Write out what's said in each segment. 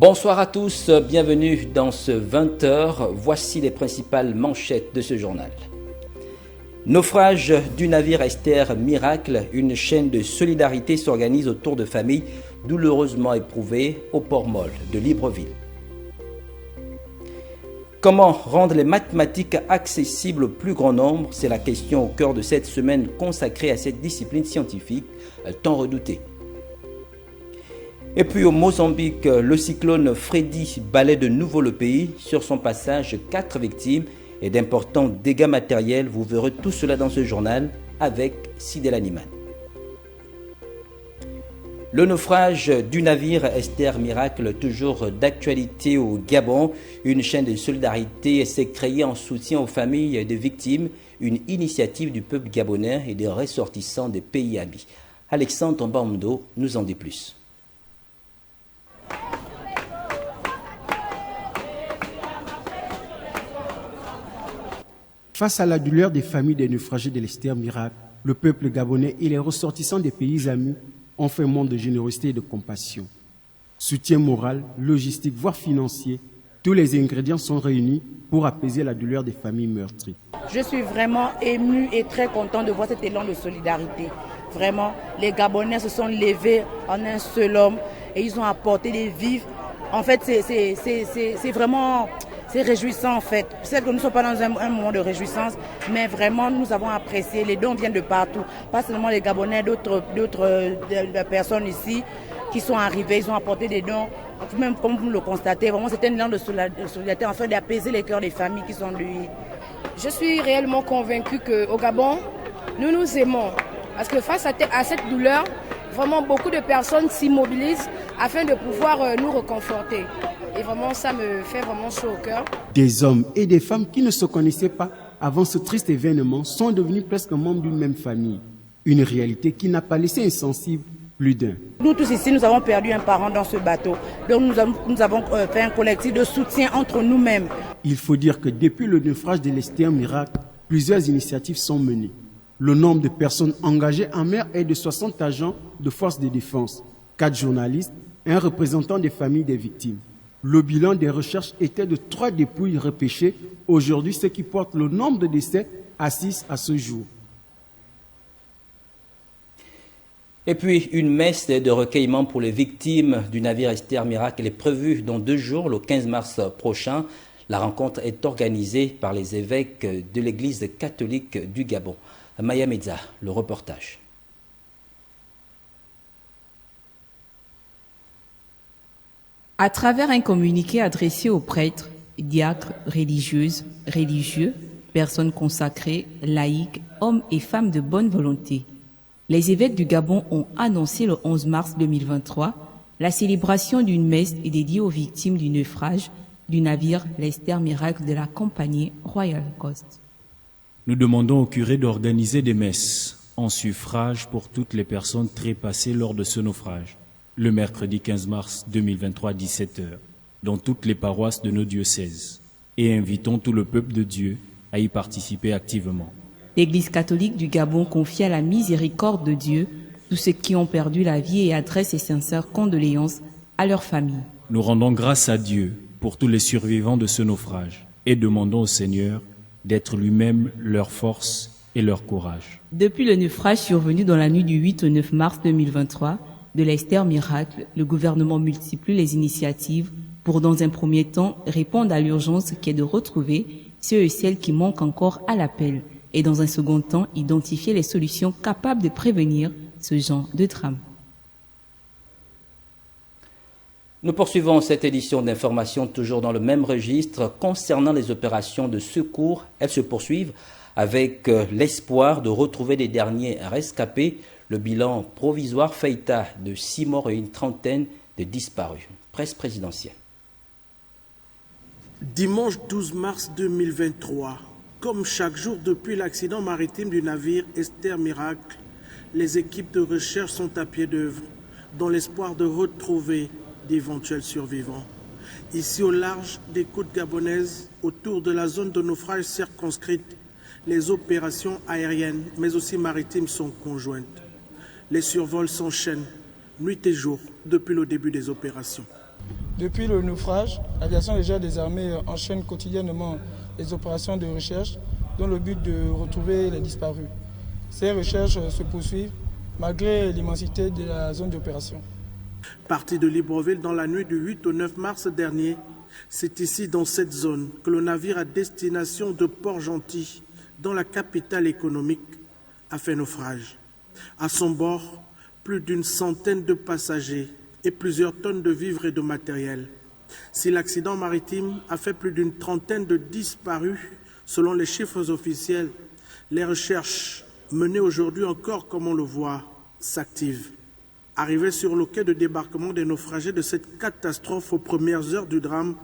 Bonsoir à tous, bienvenue dans ce 20h. Voici les principales manchettes de ce journal. Naufrage du navire Esther Miracle, une chaîne de solidarité s'organise autour de familles douloureusement éprouvées au port Molle de Libreville. Comment rendre les mathématiques accessibles au plus grand nombre? C'est la question au cœur de cette semaine consacrée à cette discipline scientifique tant redoutée. Et puis au Mozambique, le cyclone Freddy balaie de nouveau le pays. Sur son passage, 4 victimes et d'importants dégâts matériels. Vous verrez tout cela dans ce journal avec Sidel Animan. Le naufrage du navire Esther Miracle, toujours d'actualité au Gabon. Une chaîne de solidarité s'est créée en soutien aux familles des victimes. Une initiative du peuple gabonais et des ressortissants des pays amis. Alexandre Mbamdo nous en dit plus. Face à la douleur des familles des naufragés de l'Esther Miracle, le peuple gabonais et les ressortissants des pays amis ont fait montre de générosité et de compassion. Soutien moral, logistique, voire financier, tous les ingrédients sont réunis pour apaiser la douleur des familles meurtries. Je suis vraiment ému et très content de voir cet élan de solidarité. Vraiment, les Gabonais se sont levés en un seul homme et ils ont apporté des vivres. En fait, c'est vraiment... C'est réjouissant en fait. Certes que nous ne sommes pas dans un moment de réjouissance, mais vraiment nous avons apprécié. Les dons viennent de partout. Pas seulement les Gabonais, d'autres personnes ici qui sont arrivées, ils ont apporté des dons. Même comme vous le constatez, vraiment c'était un élan de solidarité afin d'apaiser les cœurs des familles qui sont lui. Je suis réellement convaincue qu'au Gabon, nous nous aimons. Parce que face à cette douleur, vraiment beaucoup de personnes s'immobilisent afin de pouvoir nous réconforter. Et vraiment, ça me fait vraiment chaud au cœur. Des hommes et des femmes qui ne se connaissaient pas avant ce triste événement sont devenus presque membres d'une même famille. Une réalité qui n'a pas laissé insensible plus d'un. Nous tous ici, nous avons perdu un parent dans ce bateau. Donc nous avons fait un collectif de soutien entre nous-mêmes. Il faut dire que depuis le naufrage de l'Esther Miracle, plusieurs initiatives sont menées. Le nombre de personnes engagées en mer est de 60 agents de forces de défense, 4 journalistes et un représentant des familles des victimes. Le bilan des recherches était de 3 dépouilles repêchées aujourd'hui, ce qui porte le nombre de décès à 6 à ce jour. Et puis, une messe de recueillement pour les victimes du navire Esther Miracle est prévue dans 2 jours, le 15 mars prochain. La rencontre est organisée par les évêques de l'Église catholique du Gabon. Maya Medza, le reportage. À travers un communiqué adressé aux prêtres, diacres, religieuses, religieux, personnes consacrées, laïcs, hommes et femmes de bonne volonté, les évêques du Gabon ont annoncé le 11 mars 2023 la célébration d'une messe dédiée aux victimes du naufrage du navire l'Esther Miracle de la compagnie Royal Coast. Nous demandons au curé d'organiser des messes en suffrage pour toutes les personnes trépassées lors de ce naufrage, le mercredi 15 mars 2023 à 17h, dans toutes les paroisses de nos diocèses, et invitons tout le peuple de Dieu à y participer activement. L'Église catholique du Gabon confie à la miséricorde de Dieu tous ceux qui ont perdu la vie et adresse ses sincères condoléances à leurs familles. Nous rendons grâce à Dieu pour tous les survivants de ce naufrage et demandons au Seigneur d'être lui-même leur force et leur courage. Depuis le naufrage survenu dans la nuit du 8 au 9 mars 2023, de l'Esther Miracle, le gouvernement multiplie les initiatives pour, dans un premier temps, répondre à l'urgence qui est de retrouver ceux et celles qui manquent encore à l'appel et, dans un second temps, identifier les solutions capables de prévenir ce genre de drame. Nous poursuivons cette édition d'information toujours dans le même registre concernant les opérations de secours. Elles se poursuivent avec l'espoir de retrouver les derniers rescapés. Le bilan provisoire fait état de 6 morts et une trentaine de disparus. Presse présidentielle. Dimanche 12 mars 2023, comme chaque jour depuis l'accident maritime du navire Esther Miracle, les équipes de recherche sont à pied d'œuvre dans l'espoir de retrouver d'éventuels survivants. Ici au large des côtes gabonaises, autour de la zone de naufrage circonscrite, les opérations aériennes mais aussi maritimes sont conjointes. Les survols s'enchaînent nuit et jour depuis le début des opérations. Depuis le naufrage, l'aviation légère des armées enchaîne quotidiennement les opérations de recherche dans le but de retrouver les disparus. Ces recherches se poursuivent malgré l'immensité de la zone d'opération. Parti de Libreville dans la nuit du 8 au 9 mars dernier, c'est ici, dans cette zone, que le navire à destination de Port-Gentil, dans la capitale économique, a fait naufrage. À son bord, plus d'une centaine de passagers et plusieurs tonnes de vivres et de matériel. Si l'accident maritime a fait plus d'une trentaine de disparus, selon les chiffres officiels, les recherches menées aujourd'hui encore, comme on le voit, s'activent. Arrivé sur le quai de débarquement des naufragés de cette catastrophe aux premières heures du drame,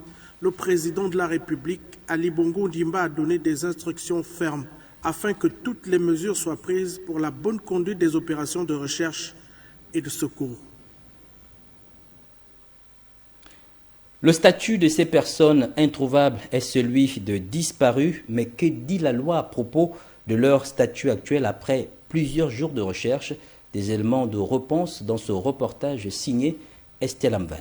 le président de la République, Ali Bongo Ondimba, a donné des instructions fermes afin que toutes les mesures soient prises pour la bonne conduite des opérations de recherche et de secours. Le statut de ces personnes introuvables est celui de disparus, mais que dit la loi à propos de leur statut actuel après plusieurs jours de recherche? Des éléments de réponse dans ce reportage signé Estelle Amvan.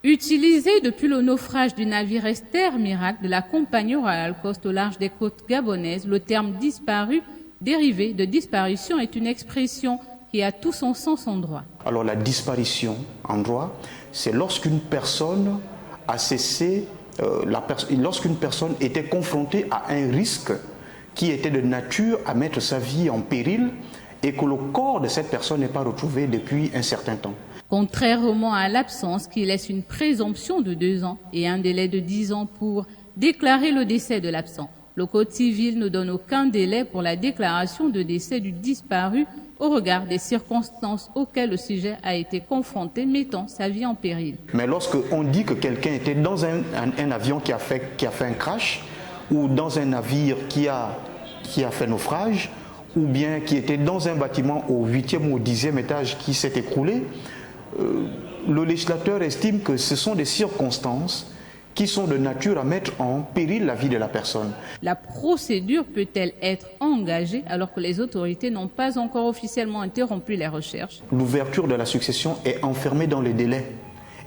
Utilisé depuis le naufrage du navire Esther Miracle de la Compagnie Royal Coast au large des côtes gabonaises, le terme disparu, dérivé de disparition, est une expression qui a tout son sens en droit. Alors la disparition en droit, c'est lorsqu'une personne a cessé, lorsqu'une personne était confrontée à un risque qui était de nature à mettre sa vie en péril et que le corps de cette personne n'est pas retrouvé depuis un certain temps. Contrairement à l'absence qui laisse une présomption de 2 ans et un délai de 10 ans pour déclarer le décès de l'absent, le Code civil ne donne aucun délai pour la déclaration de décès du disparu au regard des circonstances auxquelles le sujet a été confronté, mettant sa vie en péril. Mais lorsqu'on dit que quelqu'un était dans un avion qui a fait un crash, ou dans un navire qui a fait naufrage, ou bien qui était dans un bâtiment au 8e ou au 10e étage qui s'est écroulé, le législateur estime que ce sont des circonstances qui sont de nature à mettre en péril la vie de la personne. La procédure peut-elle être engagée alors que les autorités n'ont pas encore officiellement interrompu les recherches? L'ouverture de la succession est enfermée dans les délais.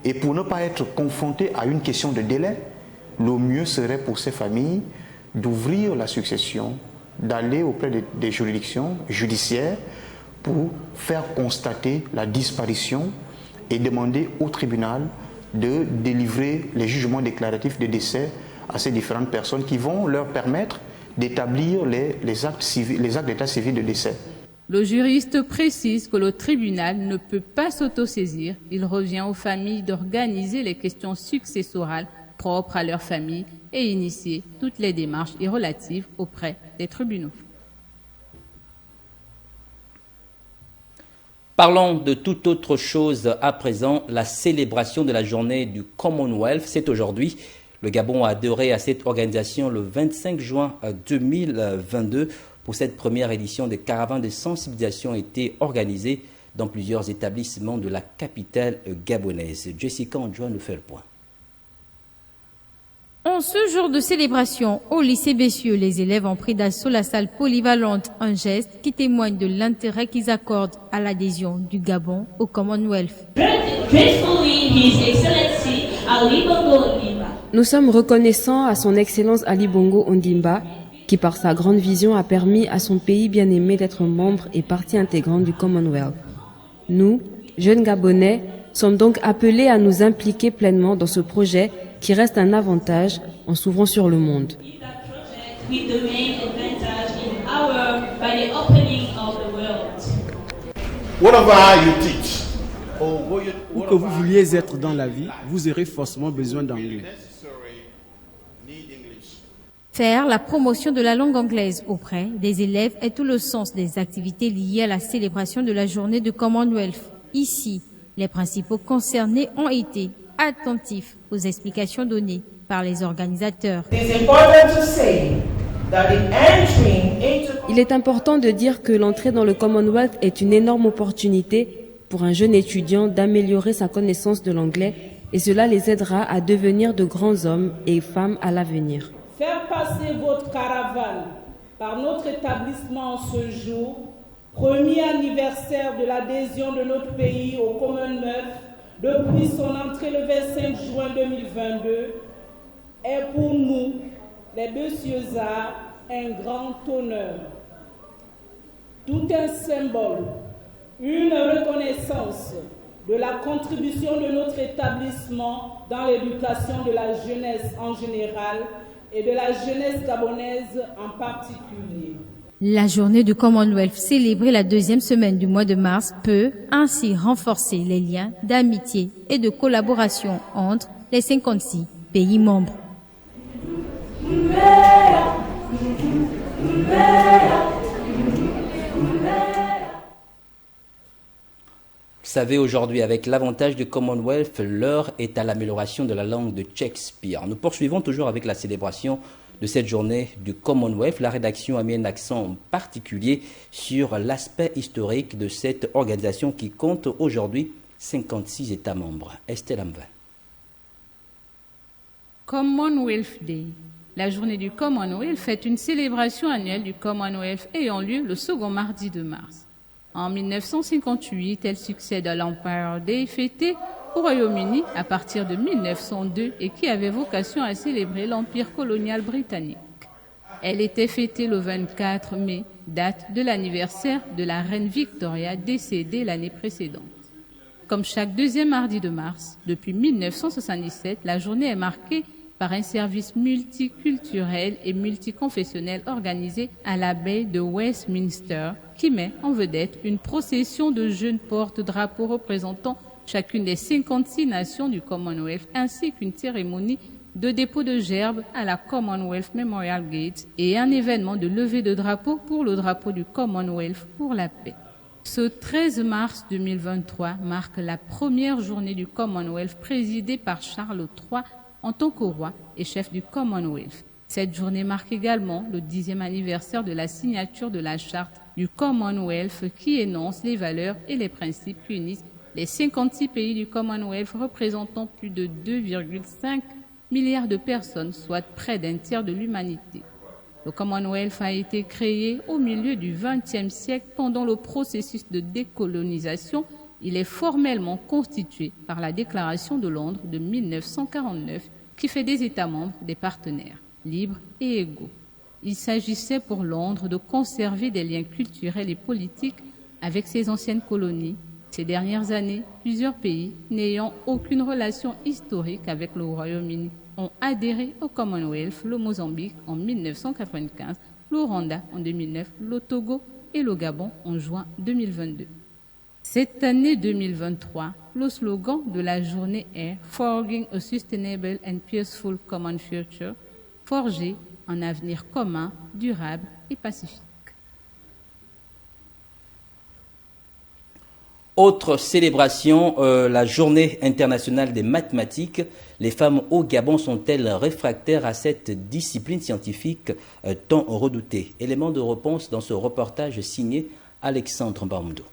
Et pour ne pas être confronté à une question de délai, le mieux serait pour ces familles d'ouvrir la succession, d'aller auprès des juridictions judiciaires pour faire constater la disparition et demander au tribunal de délivrer les jugements déclaratifs de décès à ces différentes personnes qui vont leur permettre d'établir les actes d'état civil de décès. Le juriste précise que le tribunal ne peut pas s'autosaisir. Il revient aux familles d'organiser les questions successorales propres à leur famille et initier toutes les démarches y relatives auprès des tribunaux. Parlons de toute autre chose à présent, la célébration de la journée du Commonwealth. C'est aujourd'hui. Le Gabon a adhéré à cette organisation le 25 juin 2022. Pour cette première édition, des caravanes de sensibilisation ont été organisées dans plusieurs établissements de la capitale gabonaise. Jessica Andjoua nous fait le point. En ce jour de célébration, au lycée Bessieux, les élèves ont pris d'assaut la salle polyvalente, un geste qui témoigne de l'intérêt qu'ils accordent à l'adhésion du Gabon au Commonwealth. Nous sommes reconnaissants à son Excellence Ali Bongo Ondimba, qui par sa grande vision a permis à son pays bien-aimé d'être membre et partie intégrante du Commonwealth. Nous, jeunes Gabonais, sommes donc appelés à nous impliquer pleinement dans ce projet qui reste un avantage en s'ouvrant sur le monde. Où que vous vouliez être dans la vie, vous aurez forcément besoin d'anglais. Faire la promotion de la langue anglaise auprès des élèves est tout le sens des activités liées à la célébration de la journée du Commonwealth. Ici, les principaux concernés ont été attentifs aux explications données par les organisateurs. Il est important de dire que l'entrée dans le Commonwealth est une énorme opportunité pour un jeune étudiant d'améliorer sa connaissance de l'anglais et cela les aidera à devenir de grands hommes et femmes à l'avenir. Faire passer votre caravane par notre établissement ce jour, premier anniversaire de l'adhésion de notre pays au Commonwealth, depuis son entrée le 25 juin 2022 est pour nous, les deux Césars, un grand honneur. Tout un symbole, une reconnaissance de la contribution de notre établissement dans l'éducation de la jeunesse en général et de la jeunesse gabonaise en particulier. La journée du Commonwealth célébrée la deuxième semaine du mois de mars peut ainsi renforcer les liens d'amitié et de collaboration entre les 56 pays membres. Vous savez, aujourd'hui, avec l'avantage du Commonwealth, l'heure est à l'amélioration de la langue de Shakespeare. Nous poursuivons toujours avec la célébration de cette journée du Commonwealth. La rédaction a mis un accent particulier sur l'aspect historique de cette organisation qui compte aujourd'hui 56 États membres. Estelle Amvin. Commonwealth Day. La journée du Commonwealth est une célébration annuelle du Commonwealth ayant lieu le second mardi de mars. En 1958, elle succède à l'Empire Day fêté au Royaume-Uni à partir de 1902 et qui avait vocation à célébrer l'Empire colonial britannique. Elle était fêtée le 24 mai, date de l'anniversaire de la reine Victoria décédée l'année précédente. Comme chaque deuxième mardi de mars, depuis 1977, la journée est marquée par un service multiculturel et multiconfessionnel organisé à l'abbaye de Westminster, qui met en vedette une procession de jeunes porte-drapeaux représentant chacune des 56 nations du Commonwealth, ainsi qu'une cérémonie de dépôt de gerbes à la Commonwealth Memorial Gate et un événement de levée de drapeau pour le drapeau du Commonwealth pour la paix. Ce 13 mars 2023 marque la première journée du Commonwealth présidée par Charles III en tant que roi et chef du Commonwealth. Cette journée marque également le 10e anniversaire de la signature de la charte du Commonwealth qui énonce les valeurs et les principes qui unissent les 56 pays du Commonwealth représentant plus de 2,5 milliards de personnes, soit près d'un tiers de l'humanité. Le Commonwealth a été créé au milieu du XXe siècle pendant le processus de décolonisation. Il est formellement constitué par la Déclaration de Londres de 1949 qui fait des États membres des partenaires, libres et égaux. Il s'agissait pour Londres de conserver des liens culturels et politiques avec ses anciennes colonies. Ces dernières années, plusieurs pays n'ayant aucune relation historique avec le Royaume-Uni ont adhéré au Commonwealth, le Mozambique en 1995, le Rwanda en 2009, le Togo et le Gabon en juin 2022. Cette année 2023, le slogan de la journée est « Forging a Sustainable and Peaceful Common Future », forger un avenir commun, durable et pacifique. Autre célébration, la journée internationale des mathématiques. Les femmes au Gabon sont-elles réfractaires à cette discipline scientifique tant redoutée? Élément de réponse dans ce reportage signé Alexandre Mbamdo.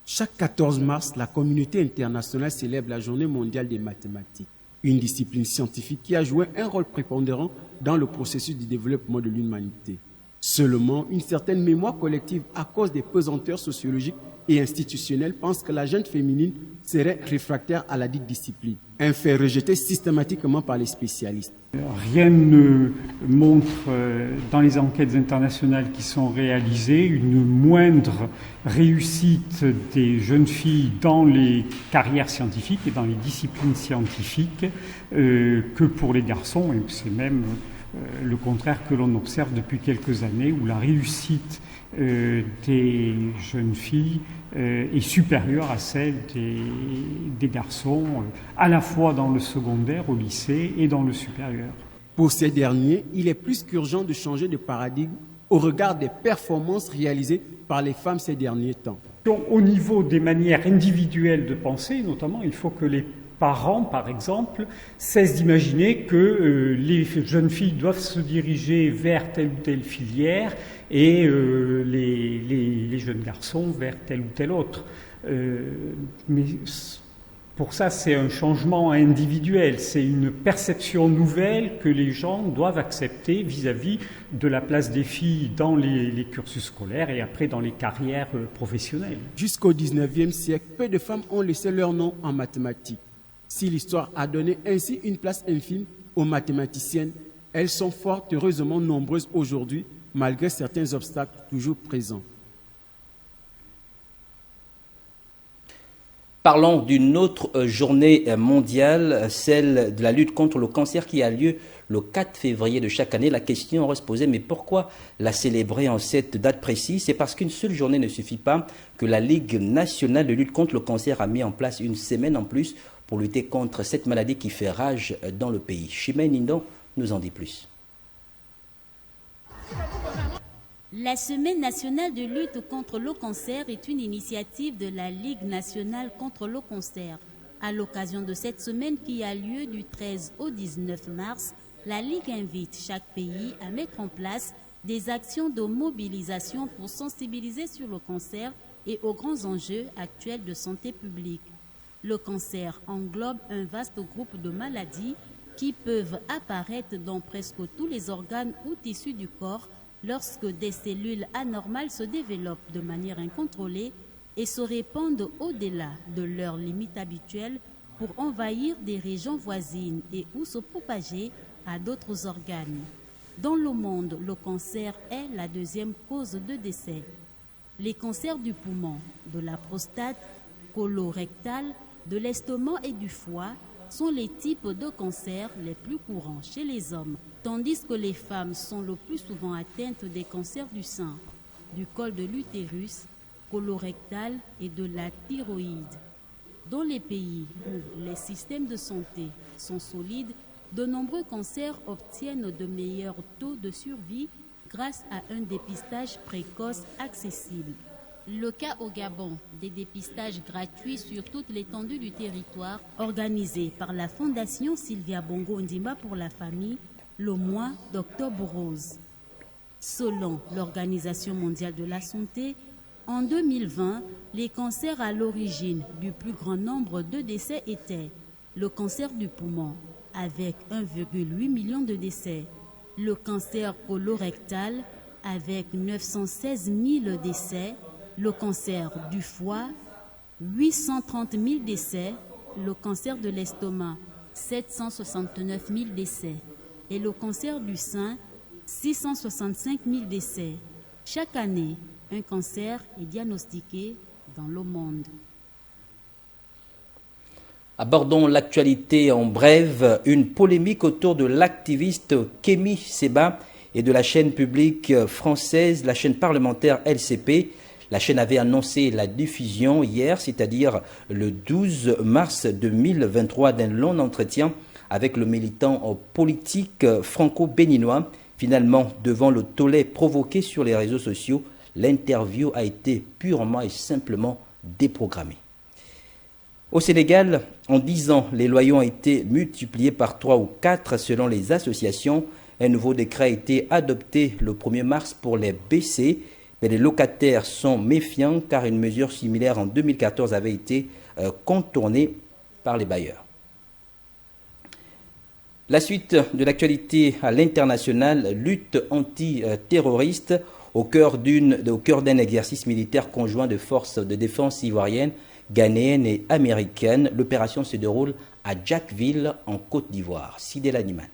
Chaque 14 mars, la communauté internationale célèbre la Journée mondiale des mathématiques, une discipline scientifique qui a joué un rôle prépondérant dans le processus du développement de l'humanité. Seulement, une certaine mémoire collective à cause des pesanteurs sociologiques et institutionnelles pense que la gente féminine serait réfractaire à la dite discipline, un fait rejeté systématiquement par les spécialistes. Rien ne montre dans les enquêtes internationales qui sont réalisées une moindre réussite des jeunes filles dans les carrières scientifiques et dans les disciplines scientifiques que pour les garçons, et c'est même le contraire que l'on observe depuis quelques années, où la réussite des jeunes filles est supérieure à celle des garçons, à la fois dans le secondaire, au lycée et dans le supérieur. Pour ces derniers, il est plus qu'urgent de changer de paradigme au regard des performances réalisées par les femmes ces derniers temps. Donc, au niveau des manières individuelles de penser, notamment, il faut que les parents, par exemple, cessent d'imaginer que les jeunes filles doivent se diriger vers telle ou telle filière et les jeunes garçons vers telle ou telle autre. Mais Pour ça, c'est un changement individuel, c'est une perception nouvelle que les gens doivent accepter vis-à-vis de la place des filles dans les cursus scolaires et après dans les carrières professionnelles. Jusqu'au 19e siècle, peu de femmes ont laissé leur nom en mathématiques. Si l'histoire a donné ainsi une place infime aux mathématiciennes, elles sont fort heureusement nombreuses aujourd'hui, malgré certains obstacles toujours présents. Parlons d'une autre journée mondiale, celle de la lutte contre le cancer qui a lieu le 4 février de chaque année. La question reste posée, mais pourquoi la célébrer en cette date précise? C'est parce qu'une seule journée ne suffit pas, que la Ligue nationale de lutte contre le cancer a mis en place une semaine en plus pour lutter contre cette maladie qui fait rage dans le pays. Chimène Indon nous en dit plus. La Semaine nationale de lutte contre le cancer est une initiative de la Ligue nationale contre le cancer. À l'occasion de cette semaine qui a lieu du 13 au 19 mars, la Ligue invite chaque pays à mettre en place des actions de mobilisation pour sensibiliser sur le cancer et aux grands enjeux actuels de santé publique. Le cancer englobe un vaste groupe de maladies qui peuvent apparaître dans presque tous les organes ou tissus du corps lorsque des cellules anormales se développent de manière incontrôlée et se répandent au-delà de leurs limites habituelles pour envahir des régions voisines et ou se propager à d'autres organes. Dans le monde, le cancer est la deuxième cause de décès. Les cancers du poumon, de la prostate, colorectal, de l'estomac et du foie sont les types de cancers les plus courants chez les hommes, tandis que les femmes sont le plus souvent atteintes des cancers du sein, du col de l'utérus, colorectal et de la thyroïde. Dans les pays où les systèmes de santé sont solides, de nombreux cancers obtiennent de meilleurs taux de survie grâce à un dépistage précoce accessible. Le cas au Gabon, des dépistages gratuits sur toute l'étendue du territoire organisés par la Fondation Sylvia Bongo Ondimba pour la famille, le mois d'Octobre Rose. Selon l'Organisation mondiale de la santé, en 2020, les cancers à l'origine du plus grand nombre de décès étaient le cancer du poumon, avec 1,8 million de décès, le cancer colorectal, avec 916 000 décès, le cancer du foie, 830 000 décès, le cancer de l'estomac, 769 000 décès, et le cancer du sein, 665 000 décès. Chaque année, un cancer est diagnostiqué dans le monde. Abordons l'actualité en bref. Une polémique autour de l'activiste Kémy Séba et de la chaîne publique française, la chaîne parlementaire LCP. La chaîne avait annoncé la diffusion hier, c'est-à-dire le 12 mars 2023, d'un long entretien avec le militant politique franco-béninois. Finalement, devant le tollé provoqué sur les réseaux sociaux, l'interview a été purement et simplement déprogrammée. Au Sénégal, en 10 ans, les loyers ont été multipliés par 3 ou 4 selon les associations. Un nouveau décret a été adopté le 1er mars pour les baisser. Mais les locataires sont méfiants car une mesure similaire en 2014 avait été contournée par les bailleurs. La suite de l'actualité à l'international, lutte antiterroriste au cœur d'un exercice militaire conjoint de forces de défense ivoiriennes, ghanéennes et américaines. L'opération se déroule à Jackville en Côte d'Ivoire. Sidel Niman.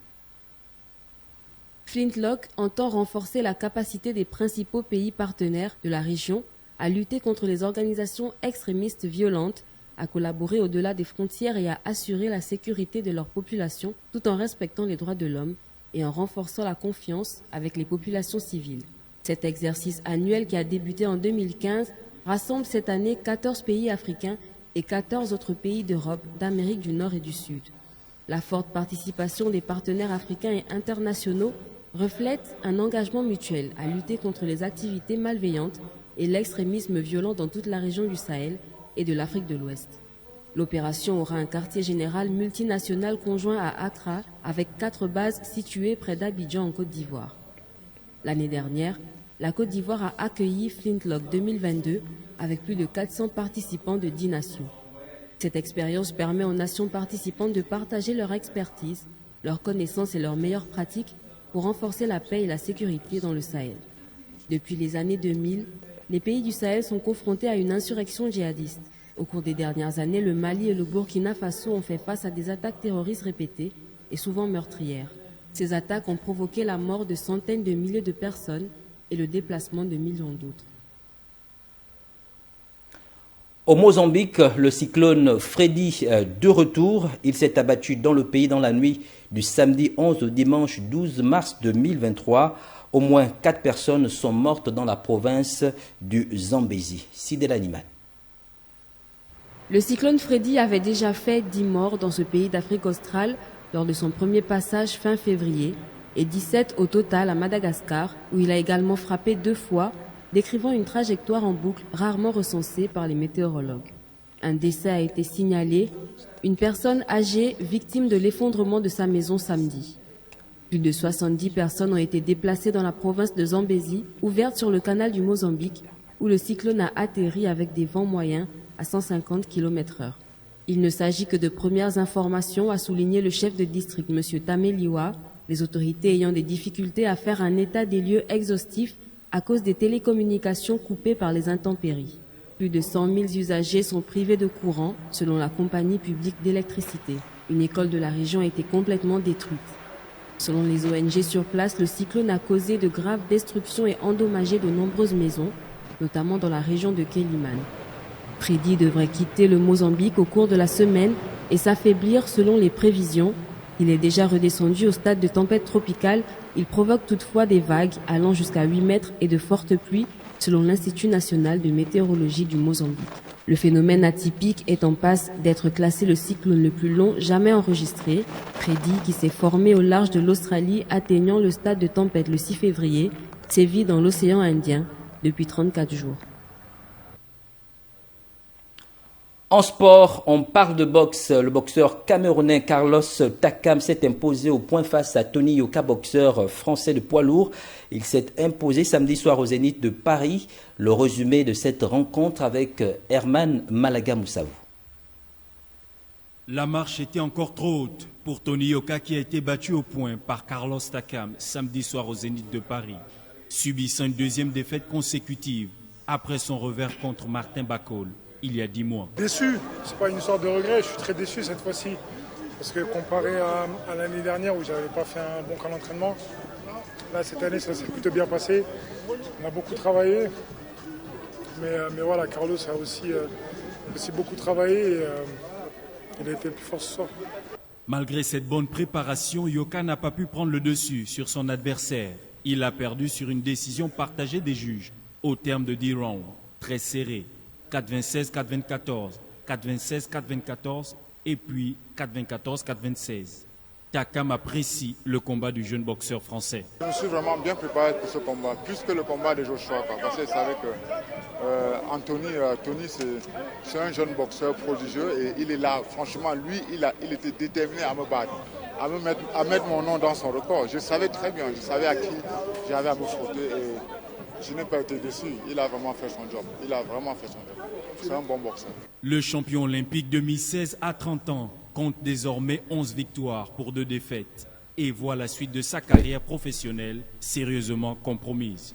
Flintlock entend renforcer la capacité des principaux pays partenaires de la région à lutter contre les organisations extrémistes violentes, à collaborer au-delà des frontières et à assurer la sécurité de leur population tout en respectant les droits de l'homme et en renforçant la confiance avec les populations civiles. Cet exercice annuel qui a débuté en 2015 rassemble cette année 14 pays africains et 14 autres pays d'Europe, d'Amérique du Nord et du Sud. La forte participation des partenaires africains et internationaux reflète un engagement mutuel à lutter contre les activités malveillantes et l'extrémisme violent dans toute la région du Sahel et de l'Afrique de l'Ouest. L'opération aura un quartier général multinational conjoint à Accra avec 4 bases situées près d'Abidjan en Côte d'Ivoire. L'année dernière, la Côte d'Ivoire a accueilli Flintlock 2022 avec plus de 400 participants de 10 nations. Cette expérience permet aux nations participantes de partager leur expertise, leurs connaissances et leurs meilleures pratiques pour renforcer la paix et la sécurité dans le Sahel. Depuis les années 2000, les pays du Sahel sont confrontés à une insurrection djihadiste. Au cours des dernières années, le Mali et le Burkina Faso ont fait face à des attaques terroristes répétées et souvent meurtrières. Ces attaques ont provoqué la mort de centaines de milliers de personnes et le déplacement de millions d'autres. Au Mozambique, le cyclone Freddy de retour. Il s'est abattu dans le pays dans la nuit du samedi 11 au dimanche 12 mars 2023. Au moins 4 personnes sont mortes dans la province du Zambézie. Sidel Animal. Le cyclone Freddy avait déjà fait 10 morts dans ce pays d'Afrique australe lors de son premier passage fin février et 17 au total à Madagascar où il a également frappé 2 fois, décrivant une trajectoire en boucle rarement recensée par les météorologues. Un décès a été signalé, une personne âgée victime de l'effondrement de sa maison samedi. Plus de 70 personnes ont été déplacées dans la province de Zambézie, ouverte sur le canal du Mozambique, où le cyclone a atterri avec des vents moyens à 150 km/h. Il ne s'agit que de premières informations, a souligné le chef de district, M. Tameliwa, les autorités ayant des difficultés à faire un état des lieux exhaustif à cause des télécommunications coupées par les intempéries. Plus de 100 000 usagers sont privés de courant, selon la compagnie publique d'électricité. Une école de la région a été complètement détruite. Selon les ONG sur place, le cyclone a causé de graves destructions et endommagé de nombreuses maisons, notamment dans la région de Quelimane. Freddy devrait quitter le Mozambique au cours de la semaine et s'affaiblir selon les prévisions. Il est déjà redescendu au stade de tempête tropicale. Il provoque toutefois des vagues allant jusqu'à 8 mètres et de fortes pluies, selon l'Institut national de météorologie du Mozambique. Le phénomène atypique est en passe d'être classé le cyclone le plus long jamais enregistré. Freddy, qui s'est formé au large de l'Australie, atteignant le stade de tempête le 6 février, sévit dans l'océan Indien depuis 34 jours. En sport, on parle de boxe. Le boxeur camerounais Carlos Takam s'est imposé au point face à Tony Yoka, boxeur français de poids lourd. Il s'est imposé samedi soir au Zénith de Paris. Le résumé de cette rencontre avec Herman Malaga Moussavou. La marche était encore trop haute pour Tony Yoka qui a été battu au point par Carlos Takam samedi soir au Zénith de Paris, subissant une deuxième défaite consécutive après son revers contre Martin Bacol. Il y a 10 mois. Déçu, c'est pas une histoire de regret, je suis très déçu cette fois-ci. Parce que comparé à l'année dernière où j'avais pas fait un bon camp d'entraînement, là cette année ça s'est plutôt bien passé. On a beaucoup travaillé. Mais voilà, Carlos a aussi beaucoup travaillé et il a été le plus fort ce soir. Malgré cette bonne préparation, Yoka n'a pas pu prendre le dessus sur son adversaire. Il a perdu sur une décision partagée des juges, au terme de 10 rounds, très serrés. 4-26, 4-24, 4-26, 4-24 et puis 4-24, 4-26. Takam apprécie le combat du jeune boxeur français. Je me suis vraiment bien préparé pour ce combat, plus que le combat de Joshua, parce que je savais que Tony c'est un jeune boxeur prodigieux et il est là. Franchement, lui, il était déterminé à me battre, à mettre mon nom dans son record. Je savais très bien, je savais à qui j'avais à me frotter et je n'ai pas été déçu. Il a vraiment fait son job. C'est un bon boxeur. Le champion olympique 2016 à 30 ans compte désormais 11 victoires pour 2 défaites et voit la suite de sa carrière professionnelle sérieusement compromise.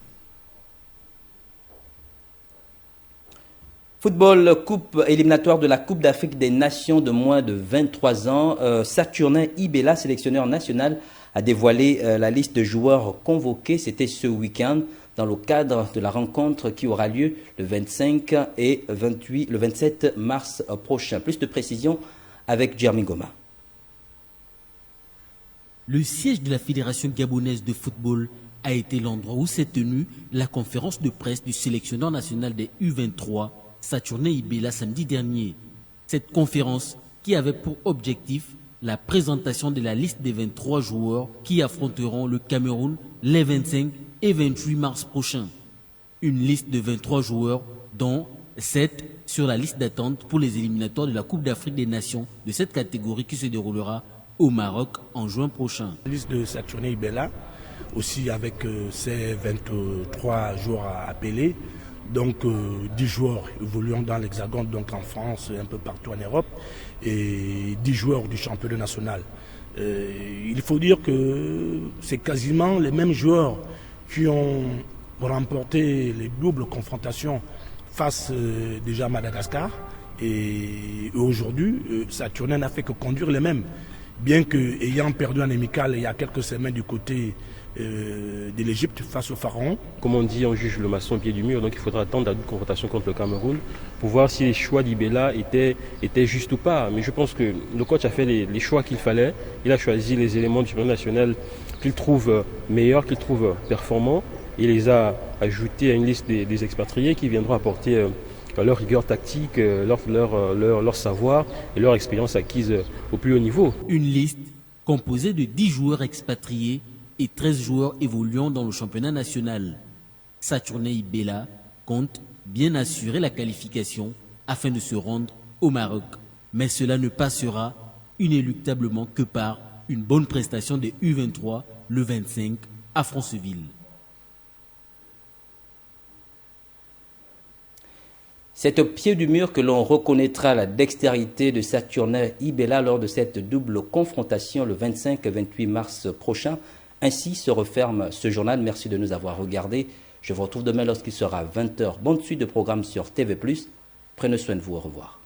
Football, coupe éliminatoire de la Coupe d'Afrique des Nations de moins de 23 ans. Saturnin Ibela, sélectionneur national, a dévoilé la liste de joueurs convoqués. C'était ce week-end dans le cadre de la rencontre qui aura lieu le 25 et le 27 mars prochain. Plus de précisions avec Jeremy Goma. Le siège de la Fédération gabonaise de football a été l'endroit où s'est tenue la conférence de presse du sélectionneur national des U23, Saturnin Ibela, samedi dernier. Cette conférence qui avait pour objectif la présentation de la liste des 23 joueurs qui affronteront le Cameroun les 25 et 28 mars prochains. Une liste de 23 joueurs, dont 7 sur la liste d'attente pour les éliminatoires de la Coupe d'Afrique des Nations de cette catégorie qui se déroulera au Maroc en juin prochain. La liste de Saturnin Ibela, aussi avec ses 23 joueurs à appeler. Donc 10 joueurs évoluant dans l'Hexagone, donc en France et un peu partout en Europe, et 10 joueurs du championnat national. Il faut dire que c'est quasiment les mêmes joueurs qui ont remporté les doubles confrontations face déjà à Madagascar. Et aujourd'hui, Saturnin n'a fait que conduire les mêmes. Bien qu'ayant perdu en amical il y a quelques semaines du côté de l'Égypte face au Pharaon. Comme on dit, on juge le maçon au pied du mur, donc il faudra attendre la confrontation contre le Cameroun pour voir si les choix d'Ibela étaient justes ou pas. Mais je pense que le coach a fait les choix qu'il fallait. Il a choisi les éléments du championnat national qu'il trouve meilleurs, qu'il trouve performants. Il les a ajoutés à une liste des expatriés qui viendront apporter leur rigueur tactique, leur savoir et leur expérience acquise au plus haut niveau. Une liste composée de 10 joueurs expatriés et 13 joueurs évoluant dans le championnat national. Saturnin Ibela compte bien assurer la qualification afin de se rendre au Maroc. Mais cela ne passera inéluctablement que par une bonne prestation des U23 le 25 à Franceville. C'est au pied du mur que l'on reconnaîtra la dextérité de Saturnin Ibela lors de cette double confrontation le 25 et 28 mars prochain. Ainsi se referme ce journal. Merci de nous avoir regardés. Je vous retrouve demain lorsqu'il sera 20h. Bonne suite de programmes sur TV+. Prenez soin de vous. Au revoir.